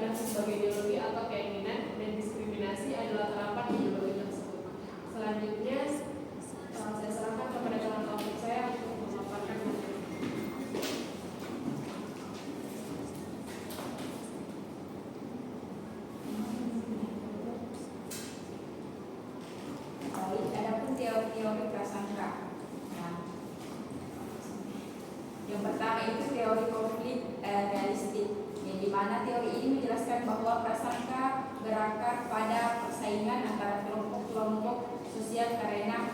intoleransi sebagai ideologi atau keinginan, dan diskriminasi adalah terapan ideologi tersebut. Selanjutnya, saya serahkan kepada kawan topik saya untuk memaparkan materi. Adapun teori-teori prasangka. Nah, yang pertama itu teori konflik realistik, yang dimana teori ini menjelaskan bahwa prasangka berakar pada persaingan antara kelompok-kelompok sosial karena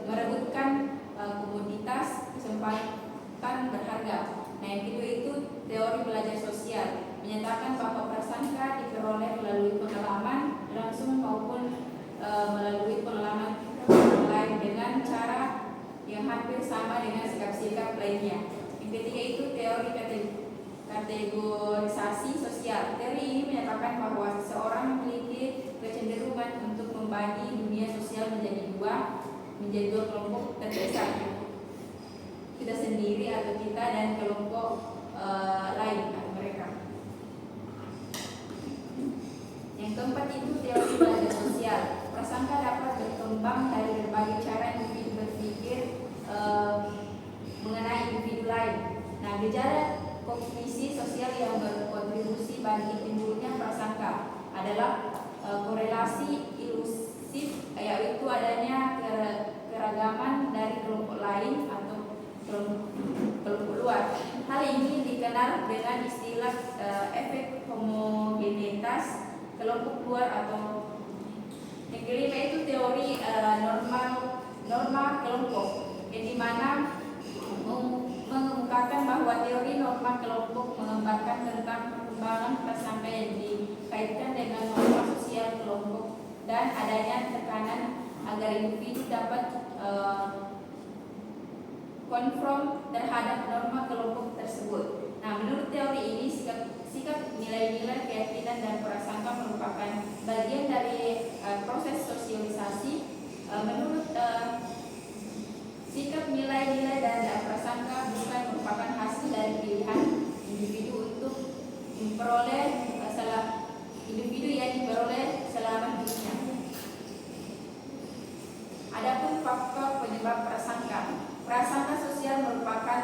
merebutkan komoditas kesempatan berharga. Nah, yang kedua itu teori belajar sosial, menyatakan bahwa prasangka diperoleh melalui pengalaman langsung maupun melalui pengalaman lain dengan cara yang hampir sama dengan sikap-sikap lainnya. Yang ketiga itu teori kategorisasi sosial. Teori ini menyatakan bahwa seseorang memiliki kecenderungan untuk membagi dunia sosial menjadi dua kelompok terpisah, kita sendiri atau kita dan kelompok lain atau mereka. Yang keempat itu teori belajar sosial. Prasangka dapat berkembang dari berbagai cara individu berpikir mengenai individu lain. Nah, gejala kognisi sosial yang berkontribusi bagi timbulnya prasangka adalah korelasi ilusif, yaitu adanya keragaman dari kelompok lain atau kelompok luar. Hal ini dikenal dengan istilah efek homogenitas kelompok luar atau yang kelima itu teori norma kelompok, yang dimana mengemukakan bahwa teori norma kelompok menggambarkan tentang perkembangan prasangka yang dikaitkan dengan norma sosial kelompok dan adanya tekanan agar individu dapat konform terhadap norma kelompok tersebut. Nah, menurut teori ini sikap nilai-nilai, keyakinan dan prasangka merupakan bagian dari proses sosialisasi. Menurut sikap nilai-nilai dan prasangka bukan merupakan hasil dari pilihan individu untuk memperoleh individu yang diperoleh selama hidupnya. Adapun faktor penyebab prasangka. Prasangka sosial merupakan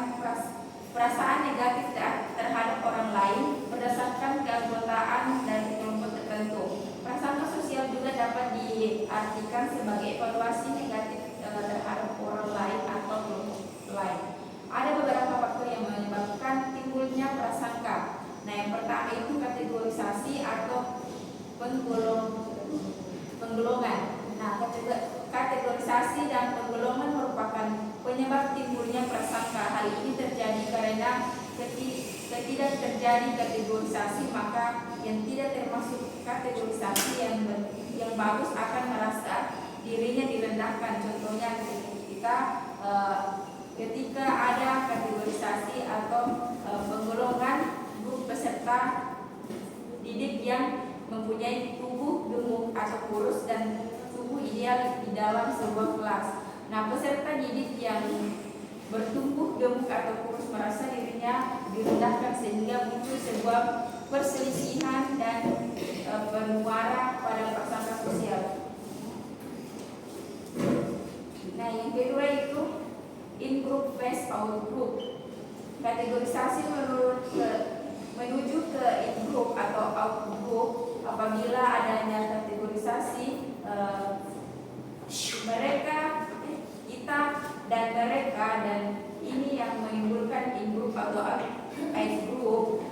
perasaan negatif terhadap orang lain berdasarkan keanggotaan dari kelompok tertentu. Prasangka sosial juga dapat diartikan sebagai evaluasi negatif terhadap orang lain atau kelompok lain. Ada beberapa faktor yang menyebabkan timbulnya prasangka. Nah, yang pertama itu kategorisasi atau penggolongan. Nah, kategorisasi dan penggolongan merupakan penyebab timbulnya prasangka. Hal ini terjadi karena ketika terjadi kategorisasi, maka yang tidak termasuk kategorisasi yang bagus akan merasa dirinya direndahkan. Contohnya ketika ada kategorisasi atau penggolongan grup peserta didik yang mempunyai tubuh gemuk atau kurus dan tubuh ideal di dalam sebuah kelas. Nah, peserta didik yang bertumbuh gemuk atau kurus merasa dirinya direndahkan sehingga muncul sebuah perselisihan dan bermuara pada prasangka sosial. Nah, yang kedua itu in group based out group. Kategorisasi menuju ke in group atau out group apabila adanya kategorisasi kita dan mereka, dan ini yang menimbulkan in group atau out group.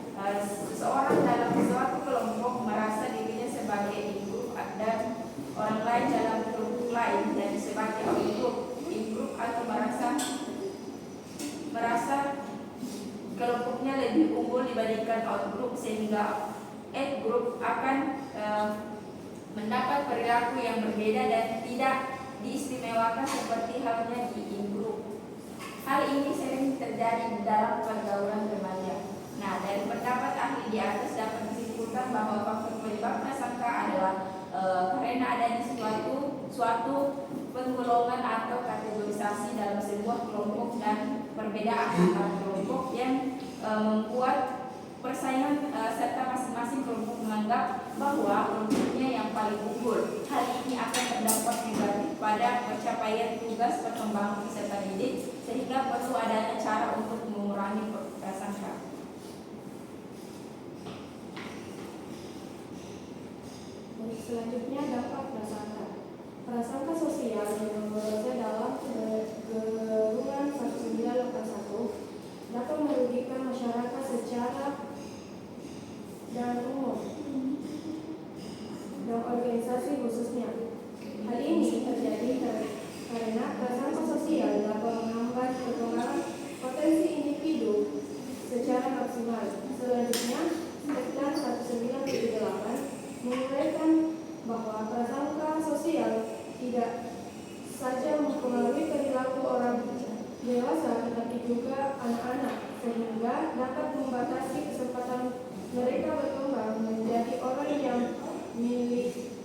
Seseorang dalam suatu kelompok merasa dirinya sebagai in group dan orang lain dalam kelompok lain dan sebagai out group. In group atau merasa kelompoknya lebih unggul dibandingkan out group, sehingga out group akan mendapat perilaku yang berbeda dan tidak diistimewakan seperti halnya di in group. Hal ini sering terjadi di dalam pergaulan remaja. Nah, dari pendapat ahli di atas dapat disimpulkan bahwa faktor penyebab prasangka adalah karena adanya suatu penggolongan atau kategorisasi dalam sebuah kelompok dan perbedaan antar kelompok yang membuat persaingan serta masing-masing kelompok menganggap bahwa kelompoknya yang paling unggul. Hal ini akan berdampak negatif pada pencapaian tugas perkembangan peserta didik, sehingga perlu adanya cara untuk mengurangi prasangka. Selanjutnya dampak prasangka. Prasangka sosial yang berada dalam Gerungan 1981 dapat merugikan masyarakat secara dan umum dan organisasi khususnya. Hal ini terjadi karena prasangka sosial dapat menghambat perkembangan potensi individu secara maksimal. Selanjutnya, Section 1978 menguraikan bahwa prasangka sosial tidak saja mempengaruhi perilaku orang dewasa tetapi juga anak-anak, sehingga dapat membatasi kesempatan mereka berkembang menjadi orang yang memiliki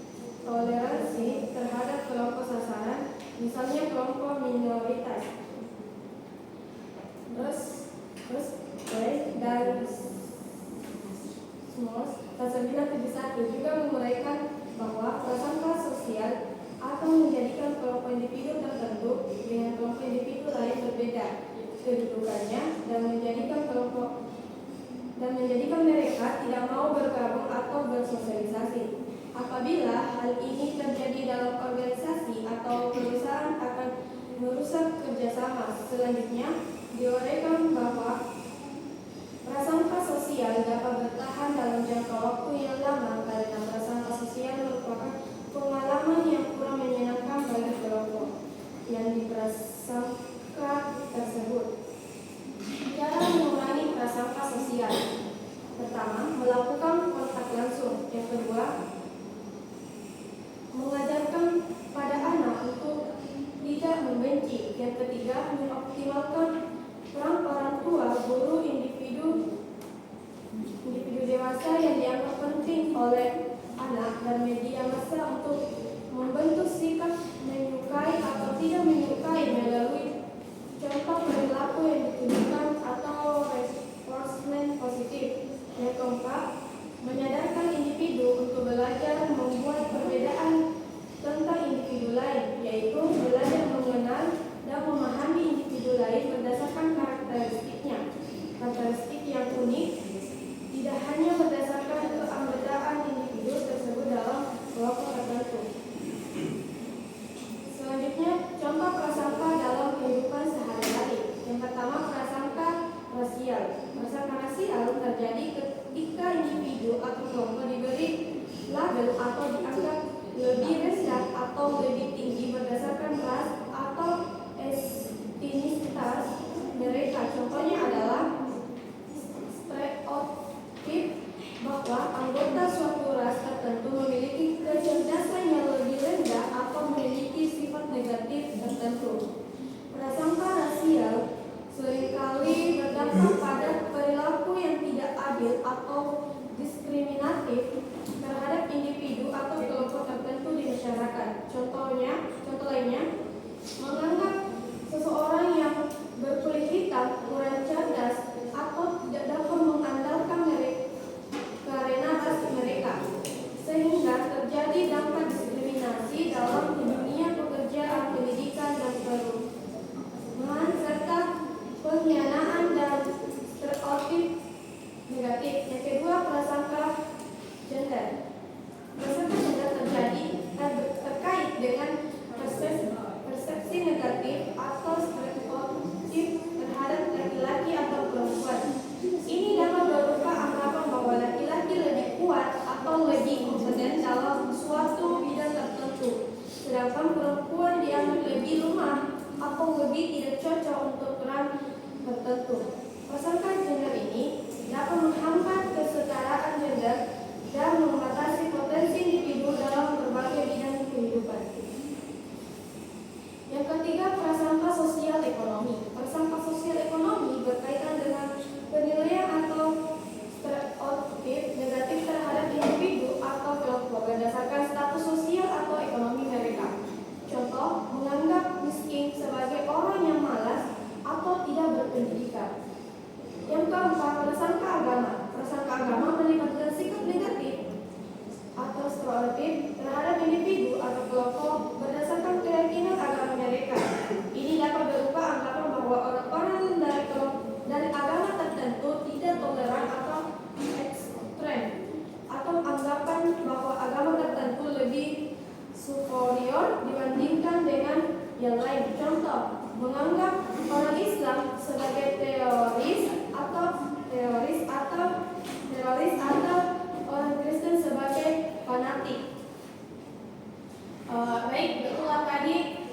toleransi terhadap kelompok sasaran, misalnya kelompok minoritas. Dan Pasal 971 juga menguraikan bahwa prasangka sosial akan menjadikan kelompok individu tertentu dengan kelompok individu lain berbeda kedudukannya dan menjadikan mereka tidak mau bergabung atau bersosialisasi. Apabila hal ini terjadi dalam organisasi atau perusahaan akan merusak kerjasama. Selanjutnya, diuraikan bahwa prasangka sosial dapat bertahan dalam jangka waktu yang lama karena prasangka sosial merupakan pengalaman yang kurang menyenangkan bagi kelompok yang diprasangka tersebut. Cara mengurangi prasangka sosial: pertama, melakukan kontak langsung. Yang kedua, mengajarkan pada anak untuk tidak membenci. Yang ketiga, mengoptimalkan peran orang tua, guru, individu dewasa yang dianggap penting oleh anak dan media massa untuk membentuk sikap menyukai atau tidak menyukai melalui contoh perilaku yang ditunjukkan atau reinforcement positif. Yang keempat, menyadarkan individu untuk belajar membuat perbedaan tentang individu lain, yaitu belajar mengenal dan memahami individu lain berdasarkan karakteristiknya. Karakteristik yang unik tidak hanya berdasarkan keanggotaan individu tersebut dalam kelompok tertentu. Selanjutnya, contoh prasangka dalam kehidupan sehari-hari. Yang pertama, prasangka rasial. Prasangka rasial terjadi ketika individu atau kelompok diberi label atau dianggap lebih rendah atau lebih tinggi berdasarkan ras atau etnisitas mereka. Contohnya adalah stereotip bahwa anggota suatu ras tertentu memiliki kecerdasan yang lebih rendah atau memiliki sifat negatif tertentu. Prasangka rasial seringkali berdampak pada perilaku yang tidak adil atau diskriminatif terhadap individu atau kelompok tertentu di masyarakat. Contoh lainnya, menganggap seseorang yang berkulit hitam kurang cerdas atau tidak dapat mengandalkan mereka karena ras mereka, sehingga terjadi dampak diskriminasi dalam dunia pekerjaan, pendidikan, dan perumahan serta pengkhianatan dan stereotip negatif. Yang kedua, prasangka gender. Prasangka gender terkait dengan persepsi negatif atau stereotip terhadap laki-laki atau perempuan. Ini dapat berupa anggapan bahwa laki-laki lebih kuat atau lebih kompeten dalam suatu bidang tertentu, sedangkan perempuan dianggap lebih lemah atau lebih tidak cocok untuk peran tertentu. Prasangka gender ini dapat menghambat kesetaraan gender dan membatasi potensi individu dalam berbagai bidang kehidupan. Yang ketiga, prasangka sosial ekonomi. Prasangka sosial ekonomi berkaitan dengan penilaian atau stereotip negatif terhadap individu atau kelompok berdasarkan status sosial atau ekonomi mereka. Contoh, menganggap miskin sebagai orang yang malas atau tidak berpendidikan. diskriminatif terhadap individu atau kelompok berdasarkan keyakinan agama mereka. Ini dapat berupa anggapan bahwa orang-orang dari agama tertentu tidak toleran atau ekstrem, atau anggapan bahwa agama tertentu lebih superior dibandingkan dengan yang lain. Contoh, menganggap orang Islam sebagai teroris atau orang Kristen sebagai fanatik. Baik, itulah tadi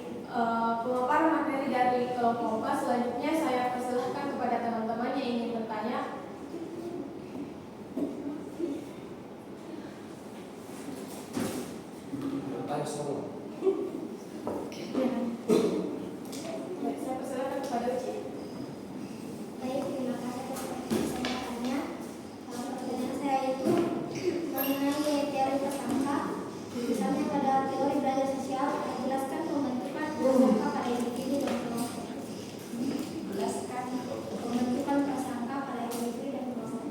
pemaparan materi dari kelompok 4. Selanjutnya saya persilahkan kepada teman-teman yang ingin bertanya. Bertanya semua. Baik, saya persilahkan kepada Uci. Baik, terima kasih atas pertanyaannya. Pertanyaan saya itu mengenai teori prasangka. Misalnya pada teori belajar sosial, menjelaskan pembentukan prasangka pada individu dan kelompok. Jelaskan. Pembentukan prasangka pada individu dan kelompok.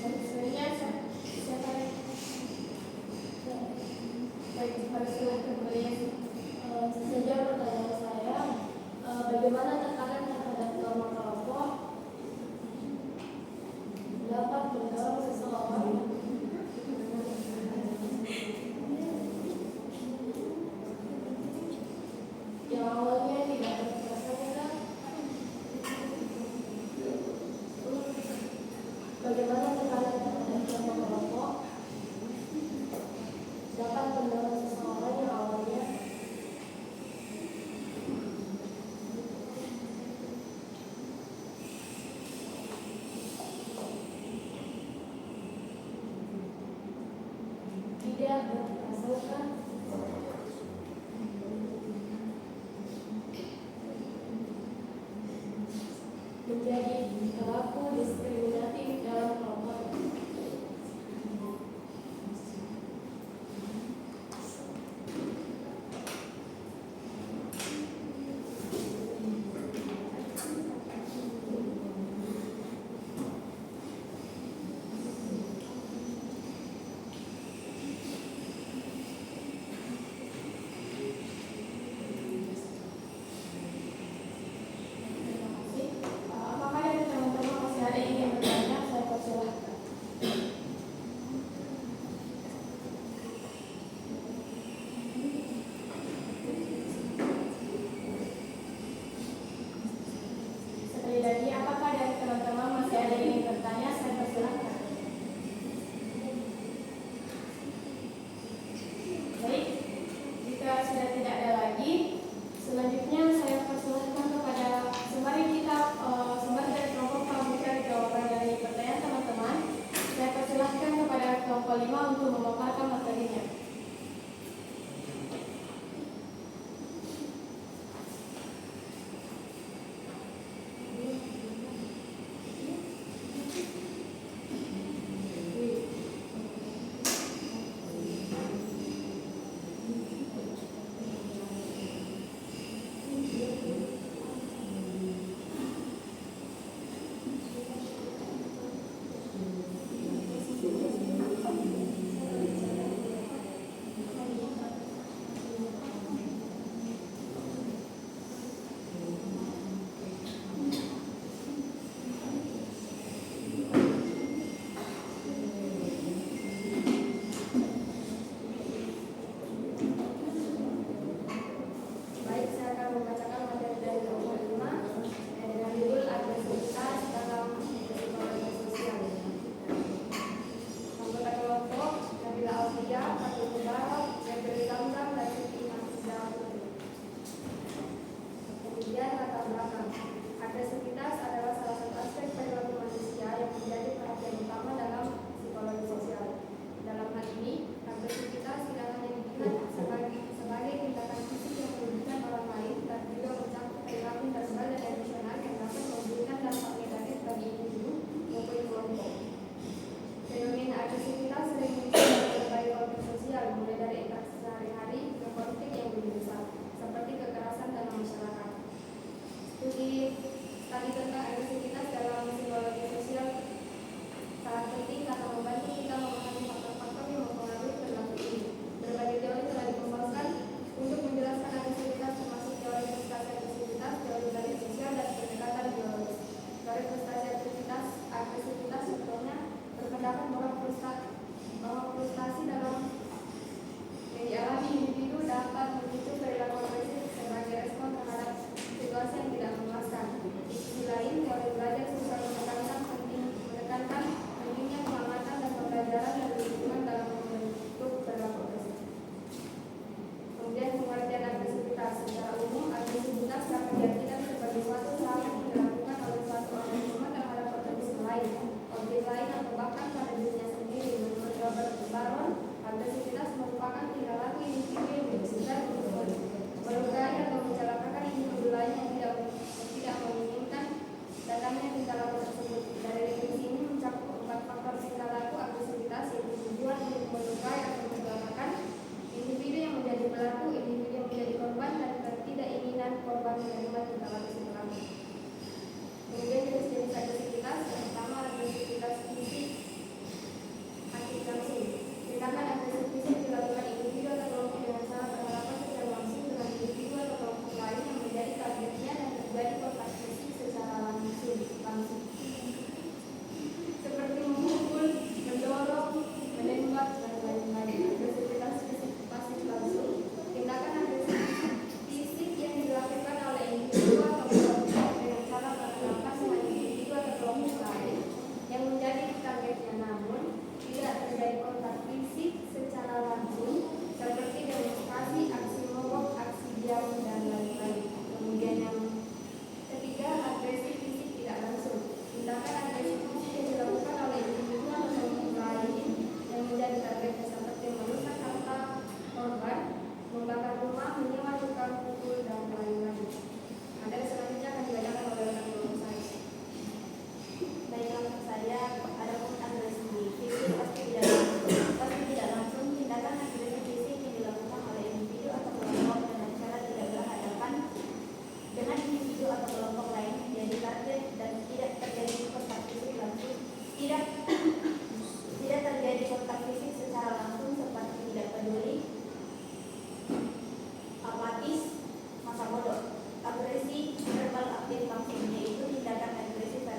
Selanjutnya siapa? Baik, persilahkan kepada Yesi. Sejauh pertanyaan saya, bagaimana tekanan terhadap norma kelompok dapat mendorong seseorang yang awalnya tidak berprasangka, bagaimana tekanan terhadap norma kelompok dapat mendorong seseorang yang awalnya tidak berprasangka menjadi pelaku diskriminatif dalam kelompok. Apakah dari teman-teman masih ada yang ingin bertanya?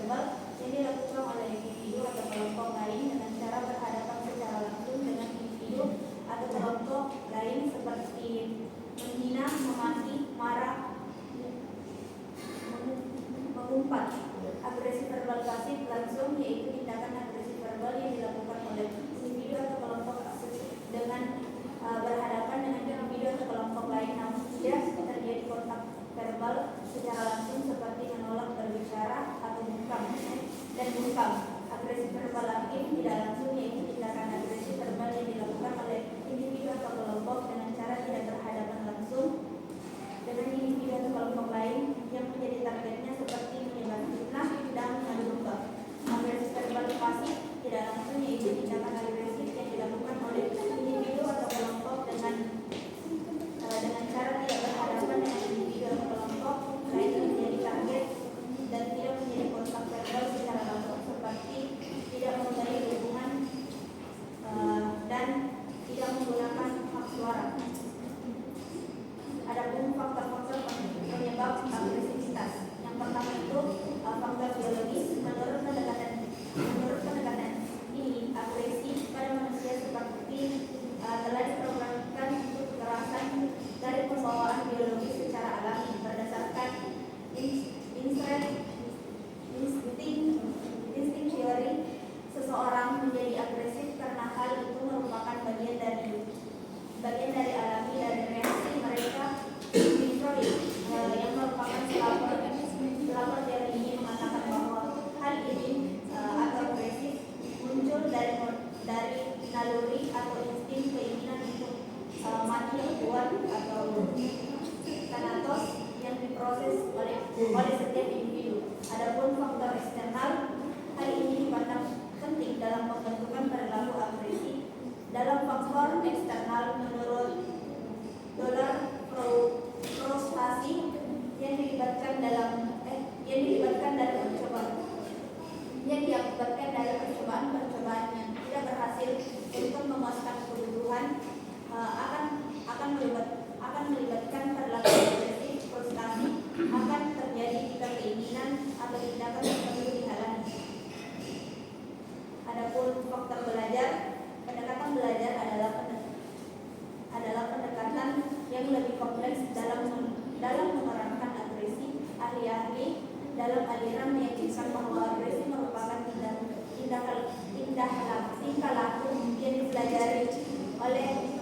verbal yang dilakukan oleh individu atau kelompok lain dengan cara berhadapan secara langsung dengan individu atau kelompok lain seperti menghina, memaki, marah, mengumpat. Agresi verbal pasif langsung yaitu tindakan agresi verbal yang dilakukan oleh individu atau kelompok dengan berhadapan dengan individu atau kelompok lain namun tidak terjadi kontak verbal secara langsung seperti menolak berbicara atau bungkam dan bungkam. Agresi verbal aktif tidak langsung yaitu tindakan agresi verbal yang dilakukan oleh individu atau kelompok dengan cara tidak berhadapan langsung dengan individu atau kelompok lain yang menjadi targetnya seperti menyebar fitnah dan mengadu domba. Agresi verbal pasif tidak langsung yaitu tindakan agresif yang dilakukan oleh individu atau kelompok dengan cara tidak berhadapan dengan individu atau kelompok lain yang menjadi target dan tidak menjadi kontak verbal secara langsung seperti tidak memberi dukungan dan tidak menggunakan hak suara. Adapun faktor-faktor penyebab agresivitas. Yang pertama itu faktor biologis. Menurut pendekatan ini, agresi pada manusia seperti telah diprogramkan untuk kekerasan dari pembawaan biologis secara alami berdasarkan insting teori. Seseorang menjadi agresif karena hal itu merupakan bagian dari alami dari reaksi mereka. Freud yang merupakan pelapor teori ini mengatakan bahwa hal ini atau agresif muncul dari naluri atau insting keinginan untuk mati yang kuat atau thanatos yang diproses oleh setiap individu. Adapun faktor eksternal, hal ini dipandang penting dalam pembentukan perilaku agresi. Dalam faktor eksternal menurut Dollar frustasi yang diakibatkan dari percobaan yang tidak berhasil untuk memuaskan kebutuhan akan melibatkan perilaku agresif. Frustasi akan terjadi jika keinginan atau tindakan tertentu dihalangi. Adapun faktor belajar, pendekatan belajar adalah pendekatan yang lebih kompleks dalam memerankan agresi. Ahli-ahli dalam aliran meyakinkan bahwa agresi merupakan tingkah laku yang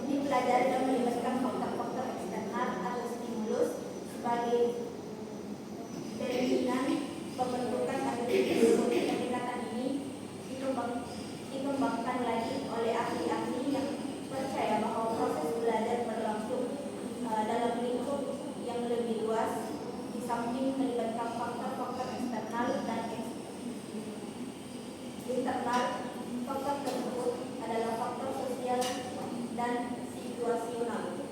dipelajari dan melibatkan faktor-faktor eksternal atau stimulus sebagai determinan pembentukan agresi. Pendekatan ini dikembangkan lagi oleh ahli-ahli yang percaya bahwa proses belajar berlangsung dalam lingkup yang lebih luas di samping melibatkan faktor-faktor eksternal dan internal. Faktor tersebut adalah faktor sosial dan situasional.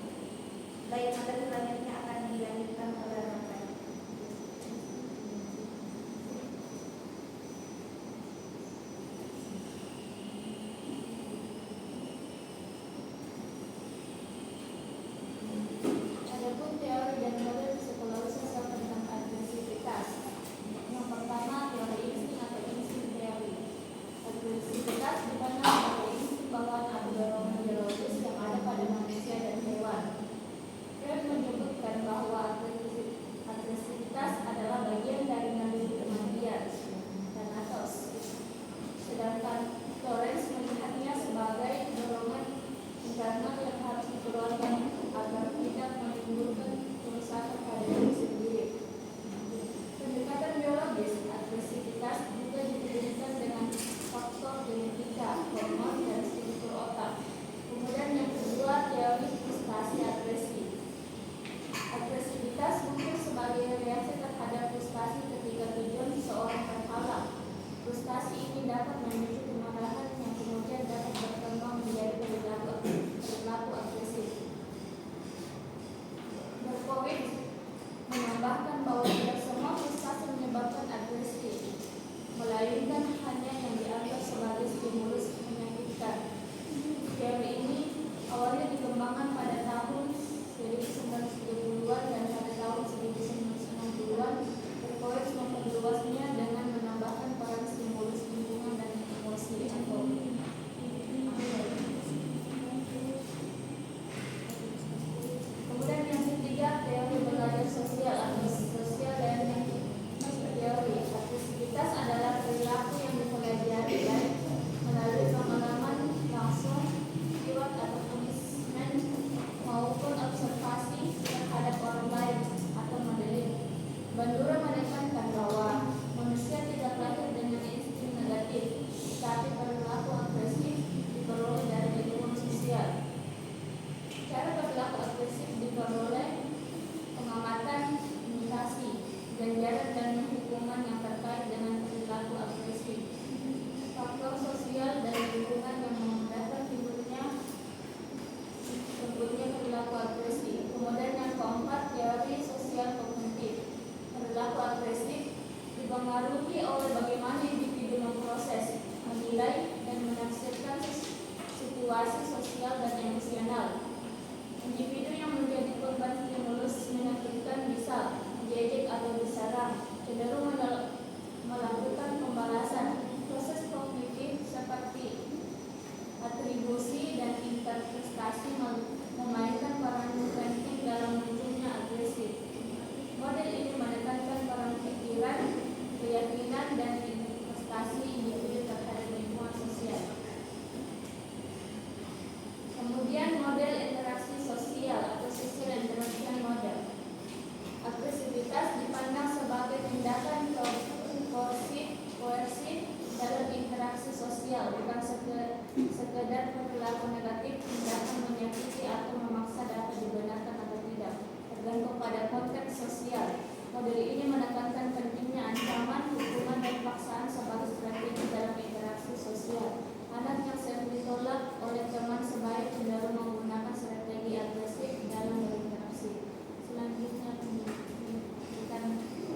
cenderung melakukan pembalasan. Proses kognitif seperti atribusi dan interpretasi memainkan peran penting dalam munculnya agresi. Model ini menekankan peran pikiran, keyakinan, dan investasi individu terhadap lingkungan sosial. Kemudian model interaksi sosial atau social interaction model. Agresivitas dipandang sebagai tindakan koersif dalam interaksi sosial, bukan sekedar perilaku negatif, tindakan menyakiti atau memaksa dapat dibenarkan atau tidak, tergantung pada konteks sosial. Model ini menekankan pentingnya ancaman, hukuman, dan paksaan sebagai strategi dalam interaksi sosial. Anak yang sering ditolak oleh teman sebaya cenderung menggunakan strategi agresif dalam berinteraksi. Selanjutnya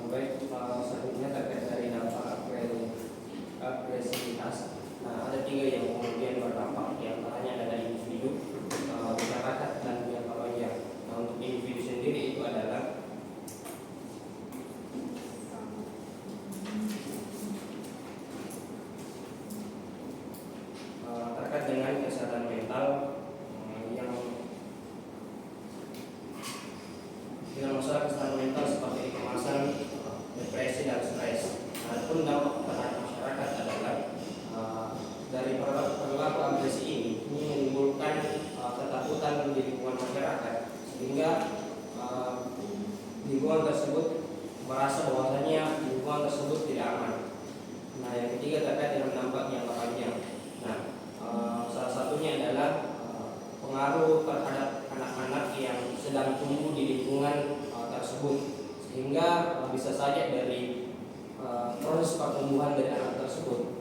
Baik, selanjutnya terkait dari dampak agresivitas. Nah, ada 3 yang kemudian berdampak, diantaranya adalah individu, masyarakat, dan jangka panjang. Nah, untuk individu sendiri itu adalah terkait dengan kesehatan mental yang dengan masalah kesehatan mental seperti kecemasan, depresi, dan stres. Adapun dampak terhadap masyarakat adalah dari perilaku agresi ini menimbulkan ketakutan di lingkungan masyarakat, sehingga lingkungan tersebut merasa bahwasanya lingkungan tersebut tidak aman. Nah, yang ketiga terkait dengan dampak jangka panjang. Nah, salah satunya adalah pengaruh terhadap anak-anak yang sedang tumbuh di lingkungan tersebut, sehingga bisa saja dari proses pertumbuhan dari anak tersebut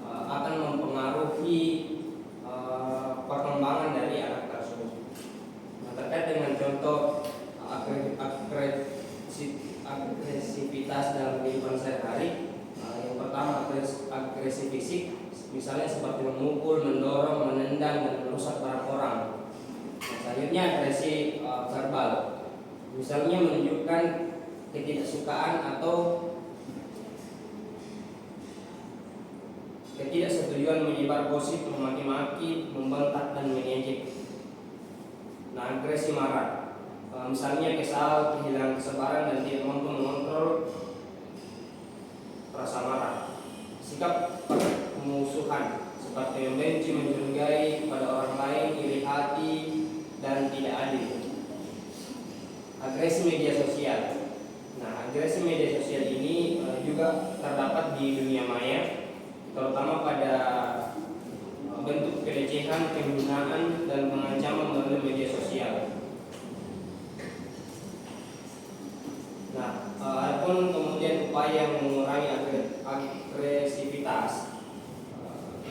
akan mempengaruhi perkembangan dari anak tersebut. Nah, terkait dengan contoh agresivitas dalam kehidupan sehari-hari, yang pertama agresi fisik, misalnya seperti memukul, mendorong, menendang, dan merusak barang orang. Nah, selanjutnya agresi verbal, misalnya menunjukkan ketidaksukaan atau ketidaksetujuan, menyebar gosip, memaki-maki, membentak, dan mengejek. Nah, agresi marah, misalnya kesal, kehilangan kesabaran, dan tidak mampu mengontrol rasa marah. Sikap pemusuhan seperti membenci, mencurigai pada orang lain, iri hati, dan tidak adil. Agresi media sosial. Nah, agresi media sosial ini juga terdapat di dunia maya, terutama pada bentuk pelecehan, penghinaan, dan pengancaman melalui media sosial. Nah, adapun kemudian upaya mengurangi agresivitas,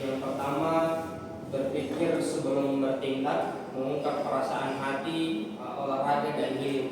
yang pertama berpikir sebelum bertindak, mengungkap perasaan hati, olahraga, dan healing